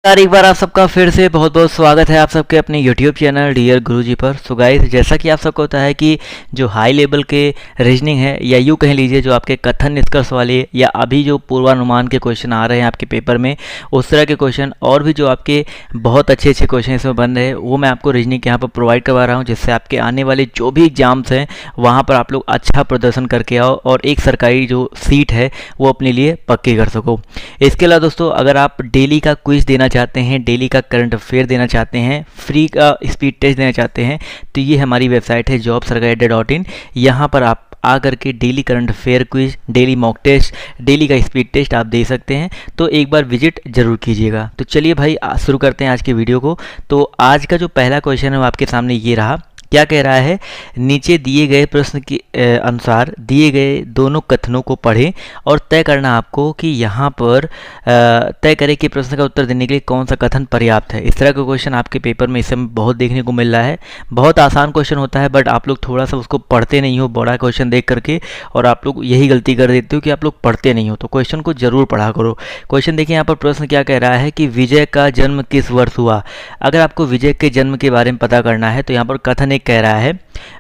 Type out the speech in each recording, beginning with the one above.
यार एक बार आप सबका फिर से बहुत बहुत स्वागत है आप सबके अपने YouTube चैनल डियर गुरुजी पर। सो गाइस, जैसा कि आप सबको होता है कि जो हाई लेवल के रीजनिंग है या यूँ कह लीजिए जो आपके कथन निष्कर्ष वाले या अभी जो पूर्वानुमान के क्वेश्चन आ रहे हैं आपके पेपर में, उस तरह के क्वेश्चन और भी जो आपके बहुत अच्छे अच्छे क्वेश्चन इसमें बन रहे हैं वो मैं आपको रीजनिंग यहाँ पर प्रोवाइड करवा रहा हूँ, जिससे आपके आने वाले जो भी एग्जाम्स हैं वहाँ पर आप लोग अच्छा प्रदर्शन करके आओ और एक सरकारी जो सीट है वो अपने लिए पक्की कर सको। इसके अलावा दोस्तों, अगर आप डेली का क्विज देना चाहते हैं, डेली का करंट अफेयर देना चाहते हैं, फ्री का स्पीड टेस्ट देना चाहते हैं, तो ये हमारी वेबसाइट है jobserguide.in। यहाँ पर आप आकर के daily current affair quiz, daily mock test, daily का स्पीड टेस्ट आप दे सकते हैं, तो एक बार विजिट जरूर कीजिएगा। तो चलिए भाई शुरू करते हैं आज की वीडियो को। तो आज का जो पहला क्वेश्चन है वो आपके सामने ये रहा। क्या कह रहा है, नीचे दिए गए प्रश्न के अनुसार दिए गए दोनों कथनों को पढ़ें और तय करना आपको कि यहाँ पर तय करें कि प्रश्न का उत्तर देने के लिए कौन सा कथन पर्याप्त है। इस तरह का क्वेश्चन आपके पेपर में इस समय बहुत देखने को मिल रहा है। बहुत आसान क्वेश्चन होता है, बट आप लोग थोड़ा सा उसको पढ़ते नहीं हो बड़ा क्वेश्चन देख करके, और आप लोग यही गलती कर देते हो कि आप लोग पढ़ते नहीं हो। तो क्वेश्चन को जरूर पढ़ा करो। क्वेश्चन देखिए, यहाँ पर प्रश्न क्या कह रहा है कि विजय का जन्म किस वर्ष हुआ। अगर आपको विजय के जन्म के बारे में पता करना है तो यहाँ पर कथन कह रहा है,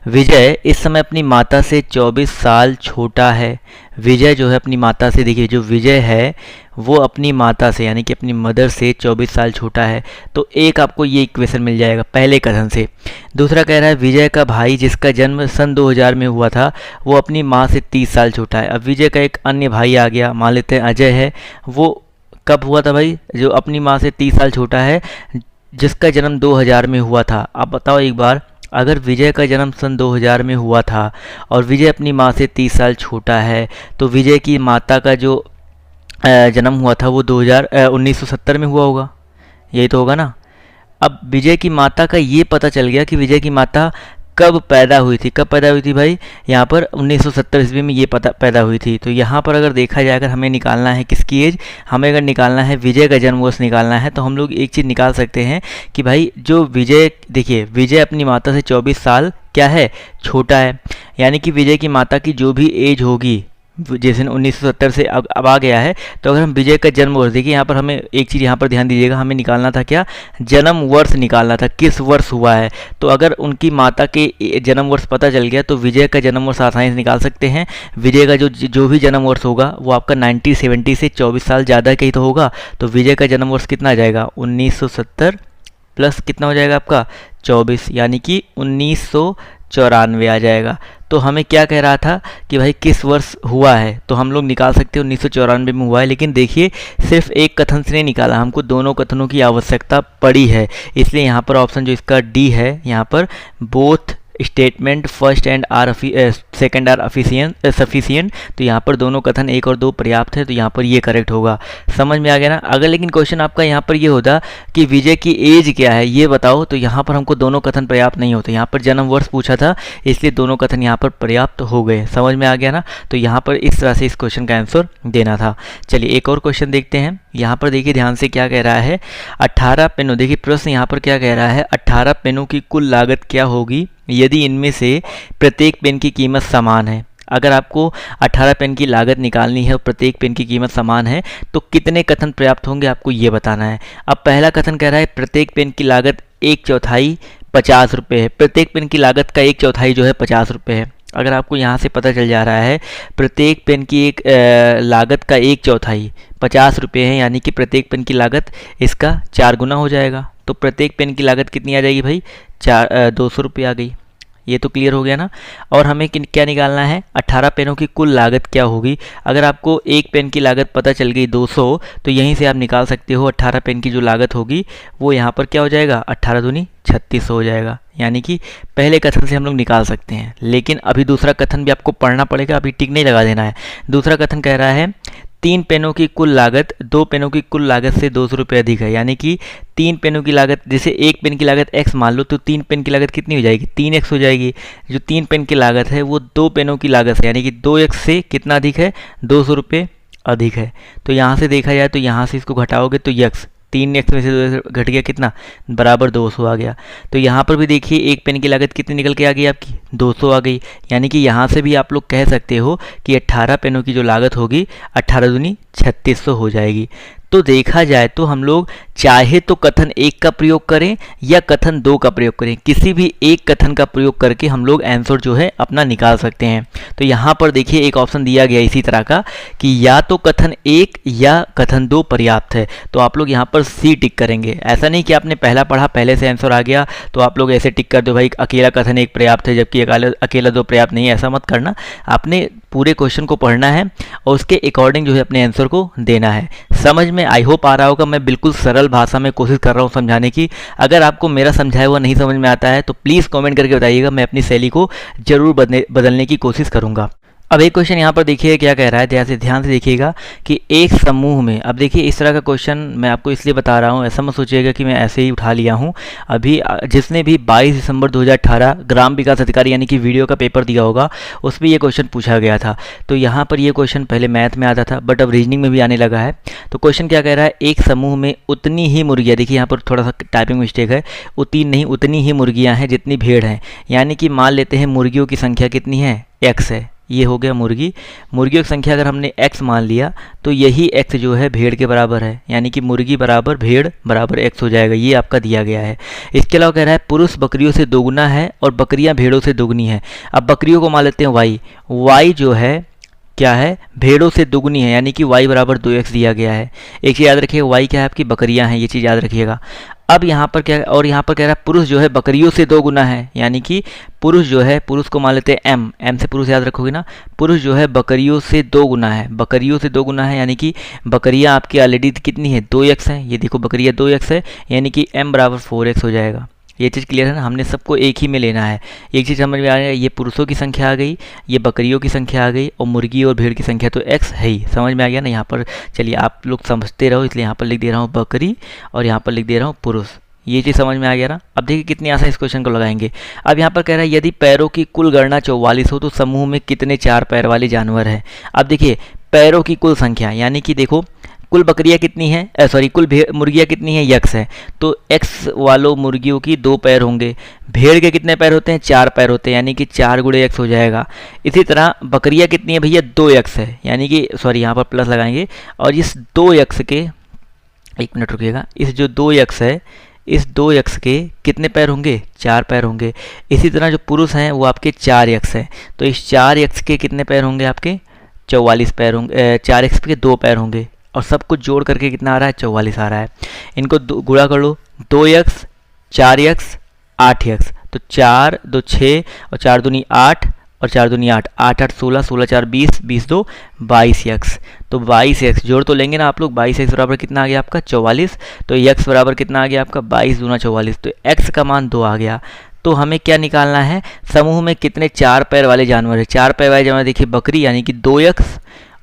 विजय इस समय अपनी माता से 24 साल छोटा है। विजय जो है अपनी माता से, देखिए जो विजय है वो अपनी माता से यानी कि अपनी मदर से 24 साल छोटा है। तो एक आपको ये इक्वेशन मिल जाएगा पहले कथन से। दूसरा कह रहा है, विजय का भाई जिसका जन्म सन 2000 में हुआ था वो अपनी माँ से 30 साल छोटा है। अब विजय का एक अन्य भाई आ गया, मान लेते हैं अजय है, वो कब हुआ था भाई, जो अपनी माँ से 30 साल छोटा है, जिसका जन्म 2000 में हुआ था। अब बताओ एक बार, अगर विजय का जन्म सन 2000 में हुआ था और विजय अपनी माँ से 30 साल छोटा है, तो विजय की माता का जो जन्म हुआ था वो 1970 में हुआ होगा, यही तो होगा ना। अब विजय की माता का ये पता चल गया कि विजय की माता कब पैदा हुई थी। कब पैदा हुई थी भाई, यहाँ पर 1970 ईस्वी में ये पैदा हुई थी। तो यहाँ पर अगर देखा जाए, अगर हमें निकालना है किसकी एज, हमें अगर निकालना है विजय का जन्म वर्ष निकालना है, तो हम लोग एक चीज़ निकाल सकते हैं कि भाई जो विजय, देखिए विजय अपनी माता से 24 साल क्या है, छोटा है। यानी कि विजय की माता की जो भी एज होगी, जैसे 1970 से अब आ गया है, तो अगर हम विजय का जन्म वर्ष, देखिए यहाँ पर हमें एक चीज़ यहाँ पर ध्यान दीजिएगा, हमें निकालना था क्या, जन्म वर्ष निकालना था, किस वर्ष हुआ है। तो अगर उनकी माता के जन्म वर्ष पता चल गया तो विजय का जन्म वर्ष आसानी से निकाल सकते हैं। विजय का जो भी जन्म वर्ष होगा वो आपका 1970 से 24 साल ज़्यादा का ही तो होगा। तो विजय का जन्म वर्ष कितना आ जाएगा, 1970 प्लस कितना हो जाएगा आपका 24, यानी कि 1994 आ जाएगा। तो हमें क्या कह रहा था कि भाई किस वर्ष हुआ है, तो हम लोग निकाल सकते हैं 1994 में हुआ है। लेकिन देखिए सिर्फ एक कथन से नहीं निकाला, हमको दोनों कथनों की आवश्यकता पड़ी है, इसलिए यहाँ पर ऑप्शन जो इसका डी है, यहाँ पर both statement first and second are sufficient, तो यहाँ पर दोनों कथन 1 और 2 पर्याप्त है, तो यहाँ पर ये करेक्ट होगा। समझ में आ गया ना। अगर लेकिन क्वेश्चन आपका यहाँ पर ये होता कि विजय की एज क्या है ये बताओ, तो यहाँ पर हमको दोनों कथन पर्याप्त नहीं होते। यहाँ पर जन्म वर्ष पूछा था, इसलिए दोनों कथन यहाँ पर पर्याप्त हो गए। समझ में आ गया ना। तो यहाँ पर इस तरह से इस क्वेश्चन का आंसर देना था। चलिए एक और क्वेश्चन देखते हैं। यहाँ पर देखिए ध्यान से क्या कह रहा है, 18 पेनों, देखिए प्रश्न यहाँ पर क्या कह रहा है, 18 पेनों की कुल लागत क्या होगी यदि इनमें से प्रत्येक पेन की कीमत समान है। अगर आपको 18 पेन की लागत निकालनी है और प्रत्येक पेन की कीमत समान है, तो कितने कथन पर्याप्त होंगे आपको ये बताना है। अब पहला कथन कह रहा है प्रत्येक पेन की लागत 1/4 50 रुपये है। प्रत्येक पेन की लागत का 1/4 जो है 50 रुपये है। अगर आपको यहाँ से पता चल जा रहा है प्रत्येक पेन की एक लागत का 1/4 50 रुपये है, यानी कि प्रत्येक पेन की लागत इसका 4 गुना हो जाएगा। तो प्रत्येक पेन की लागत कितनी आ जाएगी भाई, 200 रुपये आ गई। ये तो क्लियर हो गया ना। और हमें क्या निकालना है, 18 पेनों की कुल लागत क्या होगी। अगर आपको एक पेन की लागत पता चल गई 200, तो यहीं से आप निकाल सकते हो 18 पेन की जो लागत होगी वो यहाँ पर क्या हो जाएगा, 18 दूनी 3600 हो जाएगा। यानी कि पहले कथन से हम लोग निकाल सकते हैं, लेकिन अभी दूसरा कथन भी आपको पढ़ना पड़ेगा, अभी टिक नहीं लगा देना है। दूसरा कथन कह रहा है 3 पेनों की कुल लागत 2 पेनों की कुल लागत से 200 रुपये अधिक है। यानी कि 3 पेनों की लागत, जैसे एक पेन की लागत x मान लो, तो 3 पेन की लागत कितनी हो जाएगी, 3x हो जाएगी। जो 3 पेन की लागत है वो 2 पेनों की लागत से, यानी कि 2x से कितना अधिक है, 200 रुपये अधिक है। तो यहाँ से देखा जाए तो यहाँ से इसको घटाओगे तो x 3x में से 2 घट गया, कितना, बराबर 200 आ गया। तो यहाँ पर भी देखिए एक पेन की लागत कितनी निकल के आ गई आपकी, 200 आ गई, यानी कि यहाँ से भी आप लोग कह सकते हो कि 18 पेनों की जो लागत होगी 18 दूनी 3600 हो जाएगी। तो देखा जाए तो हम लोग चाहे तो कथन 1 का प्रयोग करें या कथन 2 का प्रयोग करें, किसी भी एक कथन का प्रयोग करके हम लोग आंसर जो है अपना निकाल सकते हैं। तो यहाँ पर देखिए एक ऑप्शन दिया गया इसी तरह का कि या तो कथन 1 या कथन 2 पर्याप्त है, तो आप लोग यहाँ पर सी टिक करेंगे। ऐसा नहीं कि आपने पहला पढ़ा पहले से आंसर आ गया तो आप लोग ऐसे टिक कर दो भाई अकेला कथन 1 पर्याप्त है जबकि अकेला 2 पर्याप्त नहीं है, ऐसा मत करना। आपने पूरे क्वेश्चन को पढ़ना है और उसके अकॉर्डिंग जो है अपने आंसर को देना है। समझ में आई होप आ रहा होगा, मैं बिल्कुल सरल भाषा में कोशिश कर रहा हूँ समझाने की। अगर आपको मेरा समझाया हुआ नहीं समझ में आता है तो प्लीज़ कमेंट करके बताइएगा, मैं अपनी शैली को जरूर बदलने की कोशिश करूँगा। अब एक क्वेश्चन यहाँ पर देखिए क्या कह रहा है, ध्यान से देखिएगा कि एक समूह में, अब देखिए इस तरह का क्वेश्चन मैं आपको इसलिए बता रहा हूँ, ऐसा मत सोचिएगा कि मैं ऐसे ही उठा लिया हूँ। अभी जिसने भी 22 दिसंबर 2018 ग्राम विकास अधिकारी यानी कि वीडियो का पेपर दिया होगा उसमें ये क्वेश्चन पूछा गया था। तो यहाँ पर ये क्वेश्चन पहले मैथ में आता था बट अब रीजनिंग में भी आने लगा है। तो क्वेश्चन क्या कह रहा है, एक समूह में उतनी ही मुर्गियाँ, देखिए यहाँ पर थोड़ा सा टाइपिंग मिस्टेक है, उतनी ही मुर्गियाँ हैं जितनी भेड़ हैं। यानी कि मान लेते हैं मुर्गियों की संख्या कितनी है, x है, ये हो गया मुर्गियों की संख्या अगर हमने x मान लिया तो यही x जो है भेड़ के बराबर है, यानी कि मुर्गी बराबर भेड़ बराबर x हो जाएगा। ये आपका दिया गया है। इसके अलावा कह रहा है पुरुष बकरियों से दोगुना है और बकरियां भेड़ों से दोगुनी है। अब बकरियों को मान लेते हैं y जो है क्या है, भेड़ों से दुगनी है, यानी कि y बराबर 2x दिया गया है। एक चीज़ याद रखिएगा, y क्या है आपकी बकरियां हैं, ये चीज़ याद रखिएगा। अब यहाँ पर क्या, और यहाँ पर कह रहा है पुरुष जो है बकरियों से 2 गुना है, यानी कि पुरुष जो है, पुरुष को मान लेते हैं m से पुरुष याद रखोगे ना, पुरुष जो है बकरियों से 2 गुना है, बकरियों से 2 गुना है, यानी कि बकरियाँ आपकी ऑलरेडी कितनी है 2x है, ये देखो बकरियाँ 2x है, यानी कि m बराबर 4x हो जाएगा। ये चीज़ क्लियर है ना, हमने सबको एक ही में लेना है। एक चीज़ समझ में आ रही है, ये पुरुषों की संख्या आ गई, ये बकरियों की संख्या आ गई और मुर्गी और भेड़ की संख्या तो x है ही। समझ में आ गया ना। यहाँ पर चलिए आप लोग समझते रहो, इसलिए यहाँ पर लिख दे रहा हूँ बकरी और यहाँ पर लिख दे रहा हूँ पुरुष। ये चीज़ समझ में आ गया ना। अब देखिए कितनी आसान इस क्वेश्चन को लगाएंगे। अब यहाँ पर कह रहा है यदि पैरों की कुल गणना 44 हो तो समूह में कितने 4 पैर वाले जानवर हैं। अब देखिए पैरों की कुल संख्या, यानी कि देखो कुल बकरियाँ कितनी हैं, कुल मुर्गियाँ कितनी हैं, x है, तो x वालों मुर्गियों की 2 पैर होंगे। भेड़ के कितने पैर होते हैं, 4 पैर होते हैं, यानी कि 4 गुणे x हो जाएगा। इसी तरह बकरियाँ कितनी है भैया, 2x है, यानी कि यहाँ पर प्लस लगाएंगे और इस 2x के, एक मिनट रुकिएगा, इस जो 2x है इस 2x के कितने पैर होंगे, 4 पैर होंगे। इसी तरह जो पुरुष हैं वो आपके 4x है, तो इस 4x के कितने पैर होंगे आपके 44 पैर होंगे, 4x के 2 पैर होंगे और सब कुछ जोड़ करके कितना आ रहा है 44 आ रहा है। इनको गुणा कर लो, 2x 4x 8x, तो 4 2 6 और 4 दूनी 8 और 4 दूनी 8, 8 8 16, 16 4 20, 20 2 22x, तो 22x जोड़ तो लेंगे ना आप लोग। 22x बराबर कितना आ गया आपका 44, तो x बराबर कितना आ गया आपका 22 दूना 44, तो x का मान 2 आ गया। तो हमें क्या निकालना है, समूह में कितने 4 पैर वाले जानवर है। 4 पैर वाले जानवर देखिए बकरी यानी कि 2x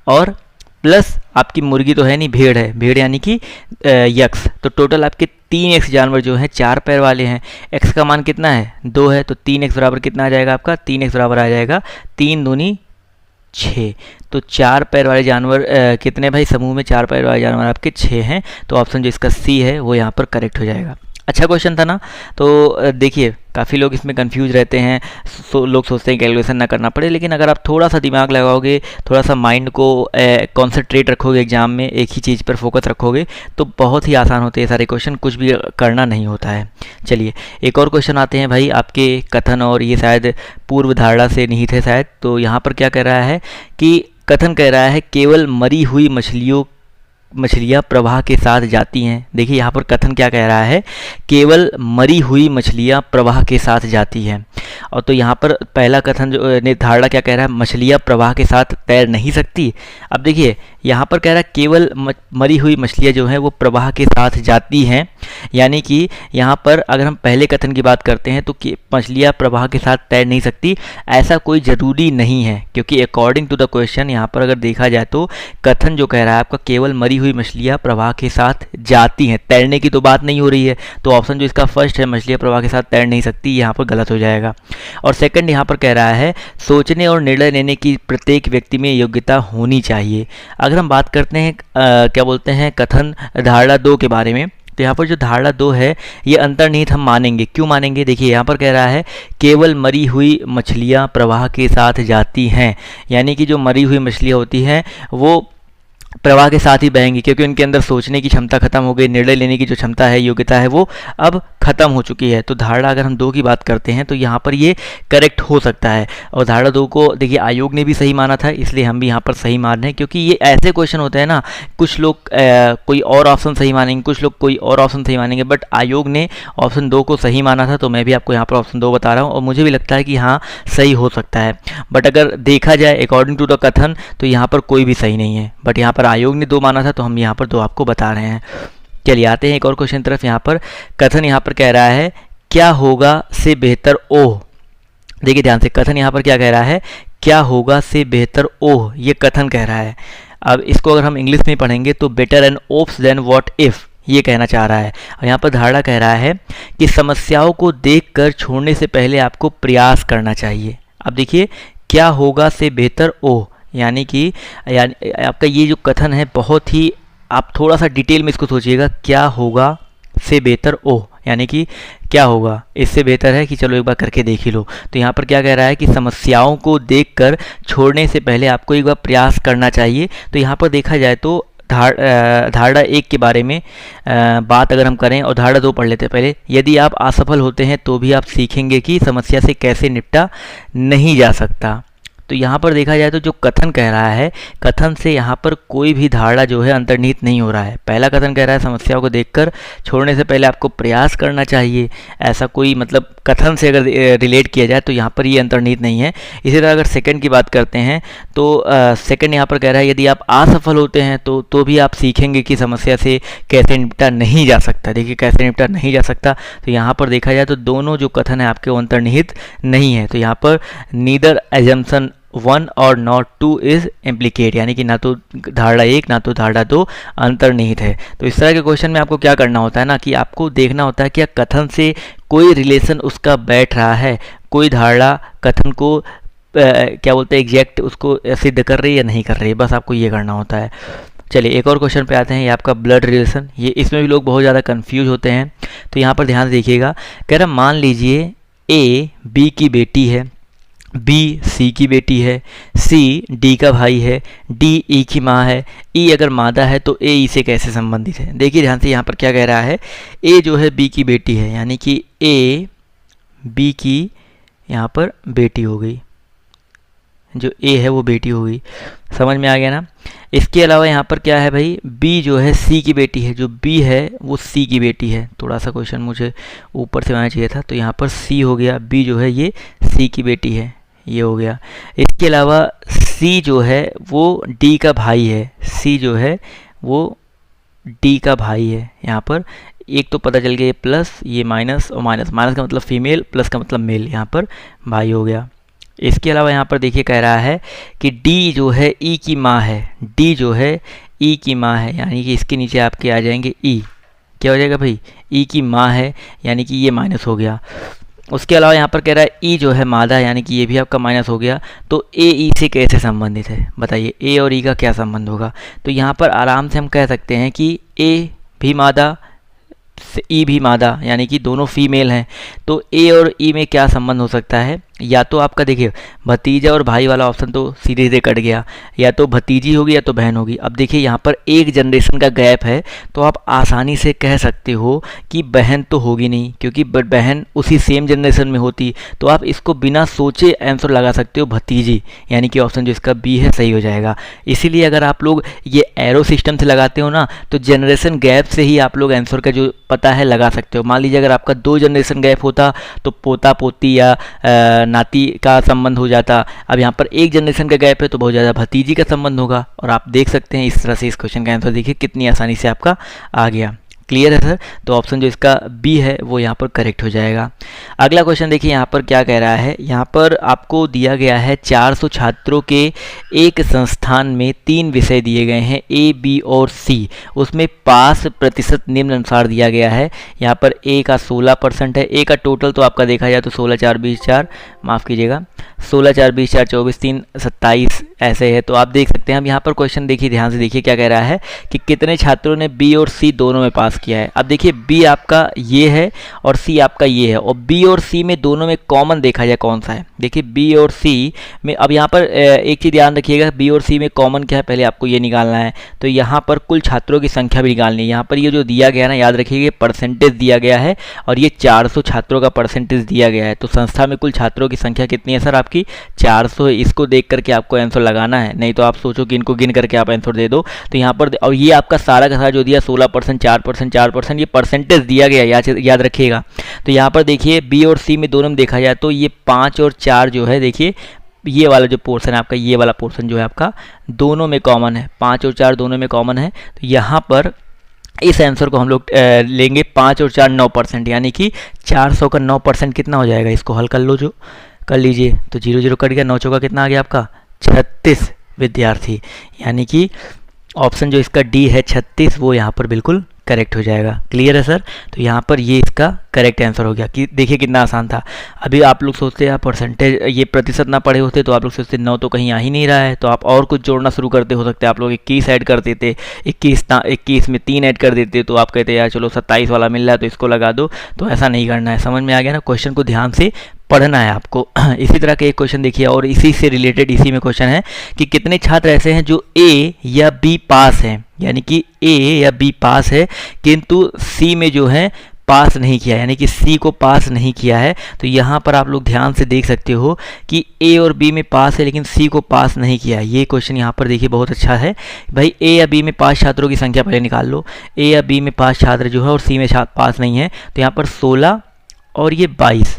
और प्लस आपकी मुर्गी तो है नहीं, भेड़ है, भेड़ यानी कि x, तो टोटल आपके 3x जानवर जो हैं 4 पैर वाले हैं। x का मान कितना है 2 है, तो 3x बराबर कितना आ जाएगा आपका, 3x बराबर आ जाएगा 3 दूनी 6। तो 4 पैर वाले जानवर कितने भाई, समूह में 4 पैर वाले जानवर आपके 6 हैं। तो ऑप्शन जो इसका सी है वो यहाँ पर करेक्ट हो जाएगा। अच्छा क्वेश्चन था ना। तो देखिए काफ़ी लोग इसमें कंफ्यूज रहते हैं, लोग सोचते हैं कैलकुलेशन ना करना पड़े, लेकिन अगर आप थोड़ा सा दिमाग लगाओगे, थोड़ा सा माइंड को कॉन्सेंट्रेट रखोगे, एग्जाम में एक ही चीज़ पर फोकस रखोगे तो बहुत ही आसान होते हैं सारे क्वेश्चन, कुछ भी करना नहीं होता है। चलिए एक और क्वेश्चन आते हैं भाई आपके कथन, और ये शायद पूर्व धारणा से निहित है शायद। तो यहाँ पर क्या कह रहा है कि कथन कह रहा है केवल मरी हुई मछलियाँ प्रवाह के साथ जाती हैं। देखिए यहाँ पर कथन क्या कह रहा है, केवल मरी हुई मछलियाँ प्रवाह के साथ जाती हैं। और तो यहाँ पर पहला कथन जो निर्धारणा क्या कह रहा है, मछलियाँ प्रवाह के साथ तैर नहीं सकती। अब देखिए यहाँ पर कह रहा है केवल मरी हुई मछलियाँ जो हैं वो प्रवाह के साथ जाती हैं, यानी कि यहाँ पर अगर हम पहले कथन की बात करते हैं तो मछलियाँ प्रवाह के साथ तैर नहीं सकती, ऐसा कोई ज़रूरी नहीं है, क्योंकि अकॉर्डिंग टू द क्वेश्चन यहाँ पर अगर देखा जाए तो कथन जो कह रहा है आपका केवल मरी हुई मछलियाँ प्रवाह के साथ जाती हैं, तैरने की तो बात नहीं हो रही है। तो ऑप्शन जो इसका फर्स्ट है मछलियाँ प्रवाह के साथ तैर नहीं सकती, यहाँ पर गलत हो जाएगा। और सेकंड यहाँ पर कह रहा है सोचने और निर्णय लेने की प्रत्येक व्यक्ति में योग्यता होनी चाहिए। अगर हम बात करते हैं क्या बोलते हैं कथन धारणा 2 के बारे में, तो यहाँ पर जो धारणा 2 है ये अंतर्निहित हम मानेंगे। क्यों मानेंगे? देखिए यहाँ पर कह रहा है केवल मरी हुई मछलियाँ प्रवाह के साथ जाती हैं, यानी कि जो मरी हुई मछलियाँ होती हैं वो प्रवाह के साथ ही बहेंगी, क्योंकि उनके अंदर सोचने की क्षमता खत्म हो गई, निर्णय लेने की जो क्षमता है, योग्यता है, वो अब खत्म हो चुकी है। तो धारणा अगर हम 2 की बात करते हैं तो यहाँ पर ये करेक्ट हो सकता है। और धारणा 2 को देखिए आयोग ने भी सही माना था, इसलिए हम भी यहाँ पर सही मान रहे हैं, क्योंकि ये ऐसे क्वेश्चन होते हैं ना, कुछ लोग कोई और ऑप्शन सही मानेंगे, कुछ लोग कोई और ऑप्शन सही मानेंगे, बट आयोग ने ऑप्शन 2 को सही माना था, तो मैं भी आपको यहाँ पर ऑप्शन 2 बता रहा हूँ और मुझे भी लगता है कि हाँ सही हो सकता है। बट अगर देखा जाए अकॉर्डिंग टू द कथन तो यहाँ पर कोई भी सही नहीं है, बट यहाँ पर आयोग ने 2 माना था तो हम यहाँ पर 2 आपको बता रहे हैं। चलिए आते हैं एक और क्वेश्चन तरफ। यहाँ पर कथन यहाँ पर कह रहा है क्या होगा से बेहतर ओह। देखिए ध्यान से, कथन यहाँ पर क्या कह रहा है, क्या होगा से बेहतर ओह, ये कथन कह रहा है। अब इसको अगर हम इंग्लिश में पढ़ेंगे तो better an oops then what if, ये कहना चाह रहा है। और यहाँ पर धारणा कह रहा है कि समस्याओं को देखकर छोड़ने से पहले आपको प्रयास करना चाहिए। अब देखिए क्या होगा से बेहतर ओह, यानी कि आपका ये जो कथन है बहुत ही, आप थोड़ा सा डिटेल में इसको सोचिएगा। क्या होगा से बेहतर ओह, यानी कि क्या होगा इससे बेहतर है कि चलो एक बार करके देख ही लो। तो यहाँ पर क्या कह रहा है कि समस्याओं को देखकर छोड़ने से पहले आपको एक बार प्रयास करना चाहिए। तो यहाँ पर देखा जाए तो धारणा 1 के बारे में बात अगर हम करें और धारणा 2 पढ़ लेते हैं पहले। यदि आप असफल होते हैं तो भी आप सीखेंगे कि समस्या से कैसे निपटा नहीं जा सकता। तो यहाँ पर देखा जाए तो जो कथन कह रहा है, कथन से यहाँ पर कोई भी धारणा जो है अंतर्निहित नहीं हो रहा है। पहला कथन कह रहा है समस्याओं को देखकर छोड़ने से पहले आपको प्रयास करना चाहिए, ऐसा कोई मतलब कथन से अगर रिलेट किया जाए तो यहाँ पर ये अंतर्निहित नहीं है। इसी तरह अगर सेकंड की बात करते हैं तो सेकंड यहाँ पर कह रहा है यदि आप असफल होते हैं तो भी आप सीखेंगे कि समस्या से कैसे निपटा नहीं जा सकता। देखिए कैसे निपटा नहीं जा सकता, तो यहाँ पर देखा जाए तो दोनों जो कथन है आपके अंतर्निहित नहीं है। तो यहाँ पर नीदर एजम्पशन 1 और नॉट 2 इज इम्प्लीकेट, यानी कि ना तो धारणा 1 ना तो धारणा 2 अंतर्निहित है। तो इस तरह के क्वेश्चन में आपको क्या करना होता है ना, कि आपको देखना होता है कि कथन से कोई रिलेशन उसका बैठ रहा है, कोई धारणा कथन को क्या बोलते हैं एग्जैक्ट उसको सिद्ध कर रही है या नहीं कर रही है, बस आपको ये करना होता है। चलिए एक और क्वेश्चन पे आते हैं, ये आपका ब्लड रिलेशन। ये इसमें भी लोग बहुत ज़्यादा कंफ्यूज होते हैं, तो यहाँ पर ध्यान से देखिएगा। कह रहा मान लीजिए ए बी की बेटी है, बी सी की बेटी है, सी डी का भाई है, डी ई की माँ है, ई अगर मादा है तो ए ई से कैसे संबंधित है। देखिए ध्यान से यहाँ पर क्या कह रहा है, ए जो है बी की बेटी है, यानी कि ए बी की यहाँ पर बेटी हो गई, जो ए है वो बेटी हो गई। समझ में आ गया ना। इसके अलावा यहाँ पर क्या है भाई, बी जो है सी की बेटी है, जो बी है वो सी की बेटी है। थोड़ा सा क्वेश्चन मुझे ऊपर से आना चाहिए था, तो यहाँ पर सी हो गया, बी जो है ये सी की बेटी है, ये हो गया। इसके अलावा सी जो है वो डी का भाई है, सी जो है वो डी का भाई है। यहाँ पर एक तो पता चल गया, ये प्लस ये माइनस, और माइनस माइनस का मतलब फीमेल, प्लस का मतलब मेल, यहाँ पर भाई हो गया। इसके अलावा यहाँ पर देखिए कह रहा है कि डी जो है ई की माँ है, डी जो है ई की माँ है, यानी कि इसके नीचे आपके आ जाएंगे ई, क्या हो जाएगा भाई, ई की माँ है, यानी कि ये माइनस हो गया। उसके अलावा यहाँ पर कह रहा है ई जो है मादा, यानी कि ये भी आपका माइनस हो गया। तो ए ई से कैसे संबंधित है बताइए, ए और ई का क्या संबंध होगा। तो यहाँ पर आराम से हम कह सकते हैं कि ए भी मादा, ई भी मादा, यानी कि दोनों फीमेल हैं। तो ए और ई में क्या संबंध हो सकता है, या तो आपका देखिए भतीजा और भाई वाला ऑप्शन तो सीधे सीधे कट गया, या तो भतीजी होगी या तो बहन होगी। अब देखिए यहाँ पर एक जनरेशन का गैप है, तो आप आसानी से कह सकते हो कि बहन तो होगी नहीं, क्योंकि बहन उसी सेम जनरेशन में होती। तो आप इसको बिना सोचे आंसर लगा सकते हो भतीजी, यानी कि ऑप्शन जो इसका बी है सही हो जाएगा। इसीलिए अगर आप लोग ये एरो सिस्टम से लगाते हो ना, तो जनरेशन गैप से ही आप लोग आंसर का जो पता है लगा सकते हो। मान लीजिए अगर आपका 2 जनरेशन गैप होता तो पोता पोती या नाती का संबंध हो जाता। अब यहाँ पर एक जनरेशन का गैप है तो बहुत ज़्यादा भतीजी का संबंध होगा। और आप देख सकते हैं इस तरह से इस क्वेश्चन का आंसर देखिए कितनी आसानी से आपका आ गया। क्लियर है सर। तो ऑप्शन जो इसका बी है वो यहाँ पर करेक्ट हो जाएगा। अगला क्वेश्चन देखिए यहाँ पर क्या कह रहा है। यहाँ पर आपको दिया गया है 400 छात्रों के एक संस्थान में 3 विषय दिए गए हैं ए, बी और सी। उसमें पास प्रतिशत निम्न अनुसार दिया गया है। यहाँ पर ए का 16% है। ए का टोटल तो आपका देखा जाए तो 16 4 20 4 माफ़ कीजिएगा 16 4 20 4 24 3 27 ऐसे है। तो आप देख सकते हैं। अब यहाँ पर क्वेश्चन देखिए ध्यान से देखिए क्या कह रहा है कि कितने छात्रों ने बी और सी दोनों में पास पास किया है। अब देखिए बी आपका ये है और सी आपका ये है, और बी और सी में दोनों में कॉमन देखा जाए कौन सा है। देखिए बी और सी में, अब यहाँ पर एक चीज़ ध्यान रखिएगा, बी और सी में कॉमन क्या है पहले आपको ये निकालना है। तो यहाँ पर कुल छात्रों की संख्या भी निकालनी है। यहाँ पर ये जो दिया गया है ना, याद रखिएगा परसेंटेज दिया गया है और ये 400 छात्रों का परसेंटेज दिया गया है। तो संस्था में कुल छात्रों की संख्या कितनी है सर आपकी? 400। इसको देख करके आपको आंसर लगाना है, नहीं तो आप सोचो कि इनको गिन करके आप आंसर दे दो। तो यहाँ पर और ये आपका सारा का सारा जो दिया 16%, 4%, 4%, ये परसेंटेज दिया गया, याद रखिएगा। तो यहाँ पर देखिए बी और सी में दोनों में देखा जाए तो ये 5 और 4 जो है, देखिए ये वाला जो पोर्शन है आपका, ये वाला पोर्शन जो है आपका दोनों में कॉमन है, 5 और 4 दोनों में कॉमन है। तो यहाँ पर इस आंसर को हम लोग लेंगे 5 और 4 9%, यानी कि 400 का 9% कितना हो जाएगा? इसको हल कर लो, जो कर लीजिए। तो 0 0 कट गया, 9 चौका कितना आ गया आपका? 36 विद्यार्थी, यानी कि ऑप्शन जो इसका डी है 36, वो यहाँ पर बिल्कुल करेक्ट हो जाएगा। क्लियर है सर? तो यहाँ पर ये इसका करेक्ट आंसर हो गया। कि देखिए कितना आसान था। अभी आप लोग सोचते हैं परसेंटेज ये प्रतिशत ना पढ़े होते तो आप लोग सोचते 9 तो कहीं आ ही नहीं रहा है, तो आप और कुछ जोड़ना शुरू करते, हो सकते हैं आप लोग 21 ऐड कर देते, 21 में 3 ऐड कर देते, तो आप कहते यार चलो 27 वाला मिल रहा है तो इसको लगा दो। तो ऐसा नहीं करना है। समझ में आ गया ना? क्वेश्चन को ध्यान से पढ़ना है आपको। इसी तरह का एक क्वेश्चन देखिए, और इसी से रिलेटेड इसी में क्वेश्चन है कि कितने छात्र ऐसे हैं जो ए या बी पास हैं, यानी कि ए या बी पास है किंतु सी में जो है पास नहीं किया, यानी कि सी को पास नहीं किया है। तो यहाँ पर आप लोग ध्यान से देख सकते हो कि ए और बी में पास है लेकिन सी को पास नहीं किया। ये क्वेश्चन यहाँ पर देखिए बहुत अच्छा है भाई। ए या बी में पास छात्रों की संख्या पहले निकाल लो। ए या बी में पास छात्र जो है और सी में पास नहीं है, तो यहाँ पर 16 और ये 22,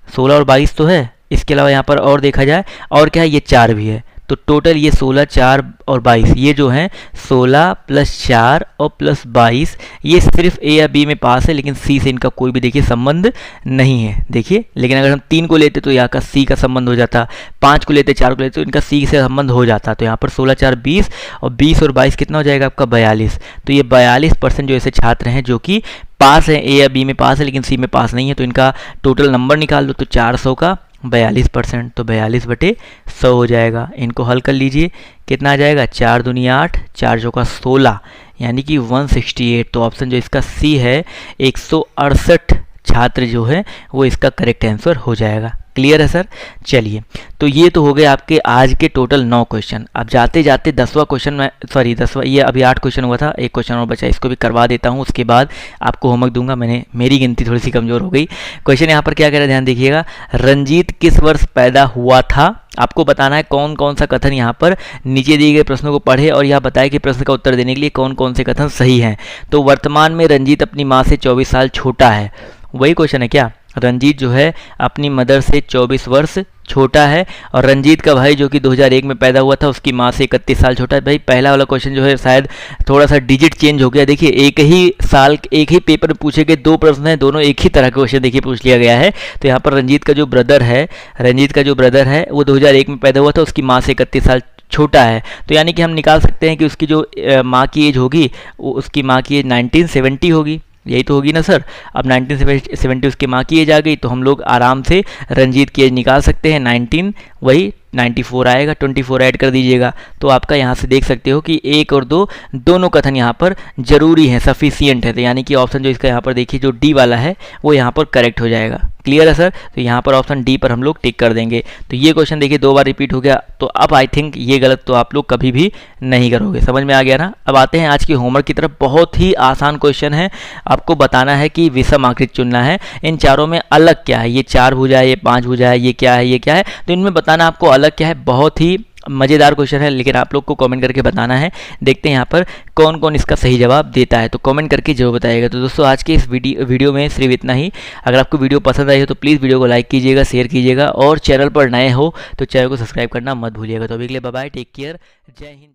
16 और 22 तो है। इसके अलावा यहाँ पर और देखा जाए और क्या है, ये 4 भी है। तो टोटल ये 16, 4 और 22, ये जो है 16 + 4 और +22, ये सिर्फ ए या बी में पास है लेकिन सी से इनका कोई भी देखिए संबंध नहीं है। देखिए, लेकिन अगर हम 3 को लेते तो यहाँ का सी का संबंध हो जाता, 5 को लेते, 4 को लेते तो इनका सी से संबंध हो जाता। तो यहाँ पर 16, 4, 20 और 20 और 22 कितना हो जाएगा आपका? 42। तो ये 42% जो ऐसे छात्र हैं जो कि पास हैं, ए या बी में पास है लेकिन सी में पास नहीं है, तो इनका टोटल नंबर निकाल दो। तो 400 का 42%, तो 42/100 हो जाएगा। इनको हल कर लीजिए, कितना आ जाएगा? 4 दूनी 8, 4 चौका 16, यानी कि 168। तो ऑप्शन जो इसका सी है 168 छात्र जो है वो इसका करेक्ट आंसर हो जाएगा। क्लियर है सर? चलिए, तो ये तो हो गए आपके आज के टोटल 9 क्वेश्चन। अब जाते जाते 10वां क्वेश्चन में, सॉरी 10वां, ये अभी 8 क्वेश्चन हुआ था, एक क्वेश्चन और बचा, इसको भी करवा देता हूँ, उसके बाद आपको होमवर्क दूंगा। मेरी गिनती थोड़ी सी कमज़ोर हो गई। क्वेश्चन यहाँ पर क्या कह रहा है, ध्यान देखिएगा। रंजीत किस वर्ष पैदा हुआ था? आपको बताना है कौन कौन सा कथन यहाँ पर नीचे दिए गए प्रश्नों को पढ़े और यह बताए कि प्रश्न का उत्तर देने के लिए कौन कौन से कथन सही हैं। तो वर्तमान में रंजीत अपनी माँ से 24 साल छोटा है, वही क्वेश्चन है क्या? रंजीत जो है अपनी मदर से 24 वर्ष छोटा है, और रंजीत का भाई जो कि 2001 में पैदा हुआ था उसकी माँ से 31 साल छोटा है। भाई पहला वाला क्वेश्चन जो है शायद थोड़ा सा डिजिट चेंज हो गया। देखिए एक ही साल एक ही पेपर में पूछे गए 2 प्रश्न हैं, दोनों एक ही तरह के क्वेश्चन देखिए पूछ लिया गया है। तो यहाँ पर रंजीत का जो ब्रदर है वो 2001 में पैदा हुआ था, उसकी माँ से 31 साल छोटा है। तो यानी कि हम निकाल सकते हैं कि उसकी जो माँ की एज होगी, उसकी माँ की एज 1970 होगी, यही तो होगी ना सर। अब 1970 उसकी माँ की एज आ गई, तो हम लोग आराम से रंजीत की एज निकाल सकते हैं। 19 वही 94 आएगा, 24 ऐड कर दीजिएगा। तो आपका यहाँ से देख सकते हो कि 1 और 2 दोनों कथन यहाँ पर जरूरी है, सफिशियंट है। तो यानी कि ऑप्शन जो इसका यहाँ पर देखिए जो डी वाला है वो यहाँ पर करेक्ट हो जाएगा। क्लियर है सर? तो यहाँ पर ऑप्शन डी पर हम लोग टिक कर देंगे। तो ये क्वेश्चन देखिए 2 बार रिपीट हो गया, तो अब आई थिंक ये गलत तो आप लोग कभी भी नहीं करोगे। समझ में आ गया ना? अब आते हैं आज की होमवर्क की तरफ। बहुत ही आसान क्वेश्चन है, आपको बताना है कि विषम आकृति चुनना है। इन चारों में अलग क्या है? ये 4 भुजा है, ये 5 भुजा है, ये क्या है, ये क्या है? तो इनमें बताना आपको अलग क्या है। बहुत ही मज़ेदार क्वेश्चन है, लेकिन आप लोग को कमेंट करके बताना है। देखते हैं यहाँ पर कौन कौन इसका सही जवाब देता है, तो कमेंट करके जरूर बताइएगा। तो दोस्तों आज के इस वीडियो में सिर्फ इतना ही। अगर आपको वीडियो पसंद आई हो तो प्लीज़ वीडियो को लाइक कीजिएगा, शेयर कीजिएगा, और चैनल पर नए हो तो चैनल को सब्सक्राइब करना मत भूलिएगा। तो अभी के लिए बाय बाय, टेक केयर, जय हिंद।